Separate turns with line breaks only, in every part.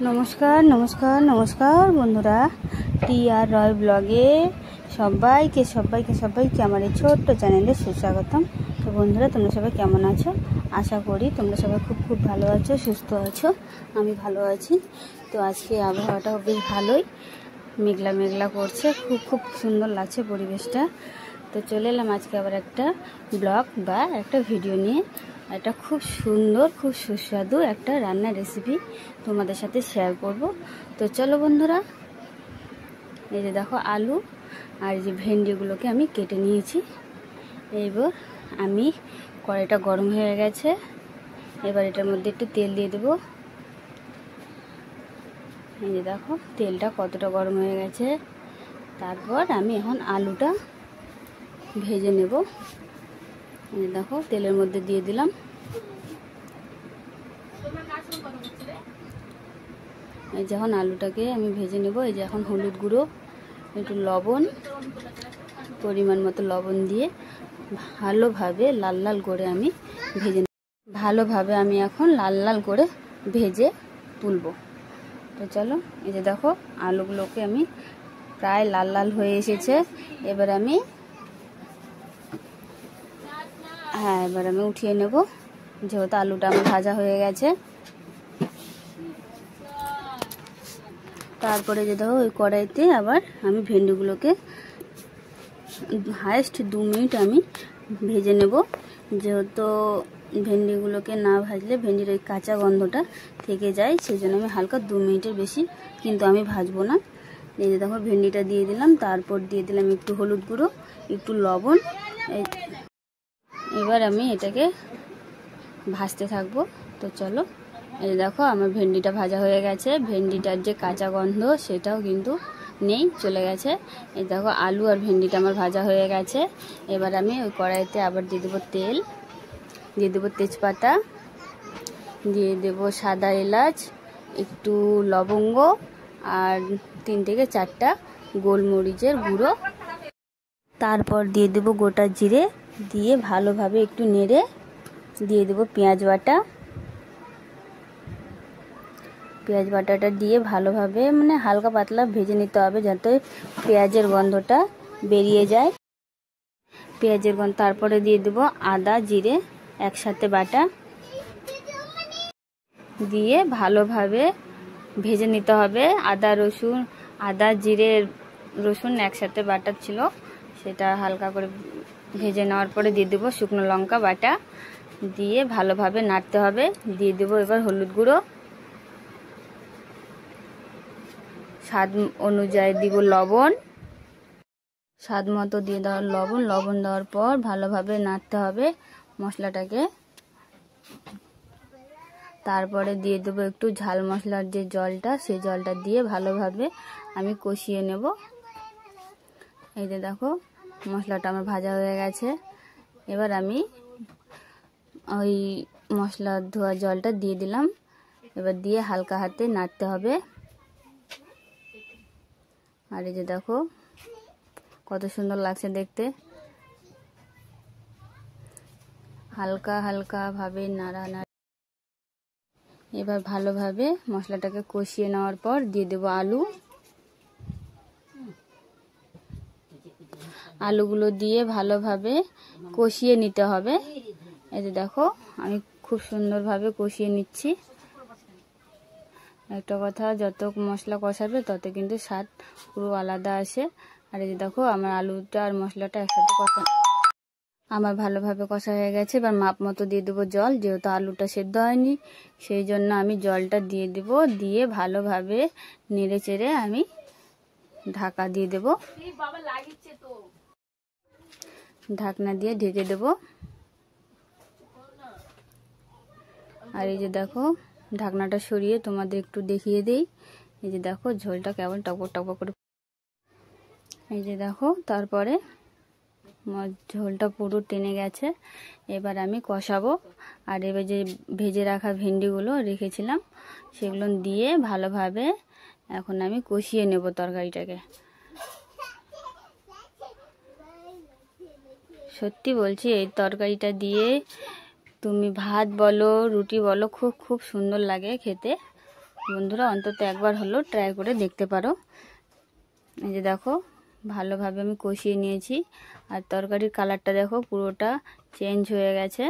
নমস্কার নমস্কার নমস্কার বন্ধুরা, টি আর রয় ব্লগে সবাইকে আমার এই ছোট্ট চ্যানেলে সুস্বাগতম। তো বন্ধুরা, তোমরা সবাই কেমন আছো? আশা করি তোমরা সবাই খুব ভালো আছো, সুস্থ আছো। আমি ভালো আছি। তো আজকে আবহাওয়াটা বেশ ভালোই, মেঘলা মেঘলা করছে, খুব সুন্দর লাগছে পরিবেশটা। তো চলে এলাম আজকে আবার একটা ব্লগ বা একটা ভিডিও নিয়ে। এটা খুব সুন্দর, খুব সুস্বাদু একটা রান্নার রেসিপি তোমাদের সাথে শেয়ার করব। তো চলো বন্ধুরা, এই যে দেখো আলু আর এই যে ভেন্ডিগুলোকে আমি কেটে নিয়েছি। এবার আমি কড়াইটা গরম হয়ে গেছে, এবার এটার মধ্যে একটু তেল দিয়ে দেবো। এই যে দেখো তেলটা কতটা গরম হয়ে গেছে। তারপর আমি এখন আলুটা ভেজে নেব। এই দেখো তেলের মধ্যে দিয়ে দিলাম। এই যখন আলুটাকে আমি ভেজে নেব, এই যে এখন হলুদ গুঁড়ো, একটু লবণ, পরিমাণ মতো লবণ দিয়ে ভালোভাবে লাল করে আমি ভেজে নেব। ভালোভাবে আমি এখন লাল করে ভেজে তুলব। তো চলো, এই যে দেখো আলুগুলোকে আমি প্রায় লাল হয়ে এসেছে। এবার আমি উঠিয়ে নেব, যেহেতু আলুটা আমার ভাজা হয়ে গেছে। তারপরে যে দেখো ওই কড়াইতে আবার আমি ভেন্ডিগুলোকে হাইস্ট 2 মিনিট আমি ভেজে নেব। যেহেতু ভেন্ডিগুলোকে না ভাজলে ভেন্ডির ওই কাঁচা গন্ধটা থেকে যায়, সেই জন্য আমি হালকা 2 মিনিটের বেশি কিন্তু আমি ভাজবো না। এই যে দেখো ভেন্ডিটা দিয়ে দিলাম, তারপর দিয়ে দিলাম একটু হলুদ গুঁড়ো, একটু লবণ। এবার আমি এটাকে ভাজতে থাকবো। তো চলো, এই দেখো আমার ভেন্ডিটা ভাজা হয়ে গেছে। ভেন্ডিটার যে কাঁচা গন্ধ সেটাও কিন্তু নেই, চলে গেছে। এই দেখো আলু আর ভেন্ডিটা আমার ভাজা হয়ে গেছে। এবার আমি ওই কড়াইতে আবার দিয়ে দেবো তেল, দিয়ে দেবো তেজপাতা, দিয়ে দেবো সাদা এলাচ, একটু লবঙ্গ আর 3 থেকে 4টা গোলমরিচের গুঁড়ো। তারপর দিয়ে দেবো গোটা জিরে, দিয়ে ভালোভাবে একটু নেড়ে দিয়ে দেবো পেঁয়াজ বাটা। পেঁয়াজ বাটাটা দিয়ে ভালোভাবে হালকা পাতলা ভেজে নিতে হবে, যাতে পেঁয়াজের গন্ধটা বেরিয়ে যায়। পেঁয়াজের গন্ধ তারপরে দিয়ে দেবো আদা জিরে একসাথে বাটা, দিয়ে ভালোভাবে ভেজে নিতে হবে। আদা জিরে রসুন একসাথে বাটা ছিল, সেটা হালকা করে ভেজে নেওয়ার পরে দিয়ে দেবো শুকনো লঙ্কা বাটা, দিয়ে ভালোভাবে নাড়তে হবে। দিয়ে দেবো এবার হলুদ গুঁড়ো, স্বাদ অনুযায়ী দিব লবণ, স্বাদ মতো দিয়ে দেওয়ার লবণ দেওয়ার পর ভালোভাবে নাড়তে হবে মশলাটাকে। তারপরে দিয়ে দেবো একটু ঝাল মশলার যে জলটা, সেই জলটা দিয়ে ভালোভাবে আমি কষিয়ে নেব। এই যে দেখো মশলাটা আমার ভাজা হয়ে গেছে। এবার আমি ওই মশলা ধোয়া জলটা দিয়ে দিলাম। এবার দিয়ে হালকা হাতে নাড়তে হবে। আর এই যে দেখো কত সুন্দর লাগছে দেখতে। হালকা ভাবে নাড়া। এবার ভালোভাবে মশলাটাকে কষিয়ে নেওয়ার পর দিয়ে দেবো আলুগুলো দিয়ে ভালোভাবে কষিয়ে নিতে হবে। এই যে দেখো আমি খুব সুন্দরভাবে কষিয়ে নিচ্ছি। একটা কথা, যত মশলা কষাবে তত কিন্তু স্বাদ পুরো আলাদা আসে। আর এই যে দেখো আমার আলুটা আর মশলাটা একসাথে আমার ভালোভাবে কষা হয়ে গেছে। এবার মাপ মতো দিয়ে দেবো জল, যেহেতু আলুটা সেদ্ধ হয়নি সেই জন্য আমি জলটা দিয়ে দেব। দিয়ে ভালোভাবে নেড়ে চেড়ে আমি ঢাকা দিয়ে দেব, ঢাকনা দিয়ে ঢেকে দেব। আর এই যে দেখো ঢাকনাটা সরিয়ে তোমাদের একটু দেখিয়ে দেই। এই যে দেখো ঝোলটা কেমন টকবক করে। এই যে দেখো তারপরে ঝোলটা পুরো টেনে গেছে। এবার আমি কষাবো। আর এবার যে ভেজে রাখা ভেন্ডিগুলো রেখেছিলাম সেগুলো দিয়ে ভালোভাবে এখন আমি কষিয়ে নেব তরকারিটাকে। সত্যি বলছি, এই তরকারিটা দিয়ে তুমি ভাত বলো রুটি বলো খুব সুন্দর লাগে খেতে। বন্ধুরা অন্তত একবার হলো ট্রাই করে দেখতে পারো। এই যে দেখো ভালোভাবে আমি কষিয়ে নিয়েছি, আর তরকারির কালারটা দেখো পুরোটা চেঞ্জ হয়ে গেছে।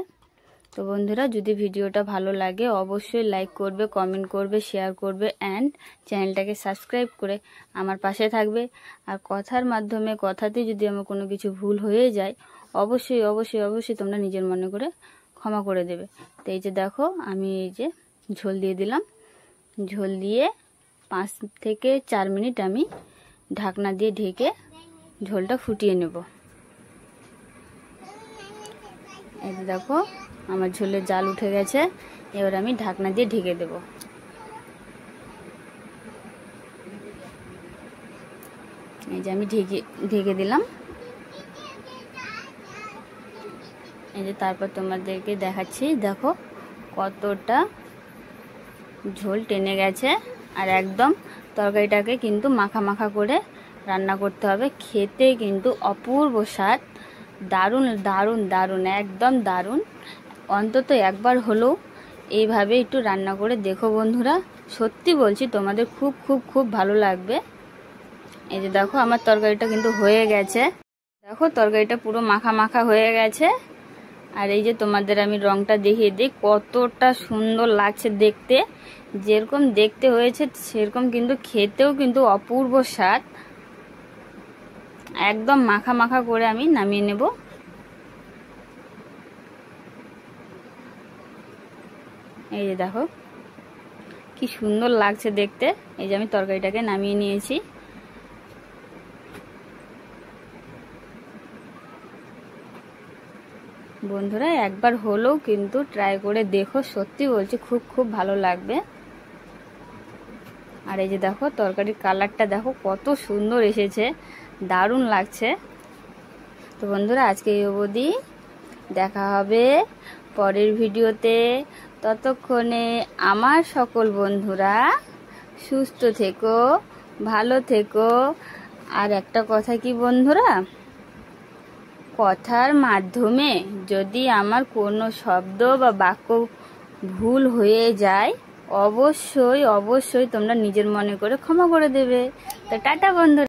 তো বন্ধুরা যদি ভিডিওটা ভালো লাগে অবশ্যই লাইক করবে, কমেন্ট করবে, শেয়ার করবে অ্যান্ড চ্যানেলটাকে সাবস্ক্রাইব করে আমার পাশে থাকবে। আর কথার মাধ্যমে কথাতে যদি আমার কোনো কিছু ভুল হয়ে যায় অবশ্যই অবশ্যই অবশ্যই তোমরা নিজের মনে করে ক্ষমা করে দেবে। তো এই যে দেখো আমি এই যে ঝোল দিয়ে দিলাম, ঝোল দিয়ে 5 থেকে 4 মিনিট আমি ঢাকনা দিয়ে ঢেকে ঝোলটা ফুটিয়ে নেব। এই যে দেখো আমার ঝোলের জাল উঠে গেছে, এবার আমি ঢাকনা দিয়ে ঢেকে দেব। এই যে আমি ঢেকে দিলাম। এই যে তারপর তোমাদেরকে দেখাচ্ছি, দেখো কতটা ঝোল টেনে গেছে। আর একদম তরকারিটাকে কিন্তু মাখা মাখা করে রান্না করতে হবে, খেতে কিন্তু অপূর্ব স্বাদ, দারুণ দারুণ দারুণ, একদম দারুণ। অন্তত একবার হলেও এইভাবে একটু রান্না করে দেখো বন্ধুরা, সত্যি বলছি তোমাদের খুব খুব খুব ভালো লাগবে। এই যে দেখো আমার তরকারিটা কিন্তু হয়ে গেছে, দেখো তরকারিটা পুরো মাখা মাখা হয়ে গেছে। আর এই যে তোমাদের আমি রংটা দেখিয়ে দিই, কতটা সুন্দর লাগছে দেখতে, যেরকম দেখতে হয়েছে সেরকম কিন্তু খেতেও কিন্তু অপূর্ব স্বাদ। একদম মাখা মাখা করে আমি নামিয়ে নেব। এই যে দেখো কি সুন্দর লাগছে দেখতে। এই যে আমি তরকারিটাকে নামিয়ে নিয়েছি। বন্ধুরা একবার হলেও কিন্তু ট্রাই করে দেখো, সত্যি বলছি খুব খুব ভালো লাগবে। আর এই যে দেখো তরকারির কালারটা দেখো কত সুন্দর এসেছে, দারুণ লাগছে। তো বন্ধুরা আজকে এই অবধি, দেখা হবে পরের ভিডিওতে। ততক্ষণে আমার সকল বন্ধুরা সুস্থ থেকো, ভালো থেকো। আর একটা কথা কি বন্ধুরা, কথার মাধ্যমে যদি আমার কোনো শব্দ বা বাক্য ভুল হয়ে যায় অবশ্যই অবশ্যই তোমরা নিজের মনে করে ক্ষমা করে দেবে। তো টাটা বন্ধুরা।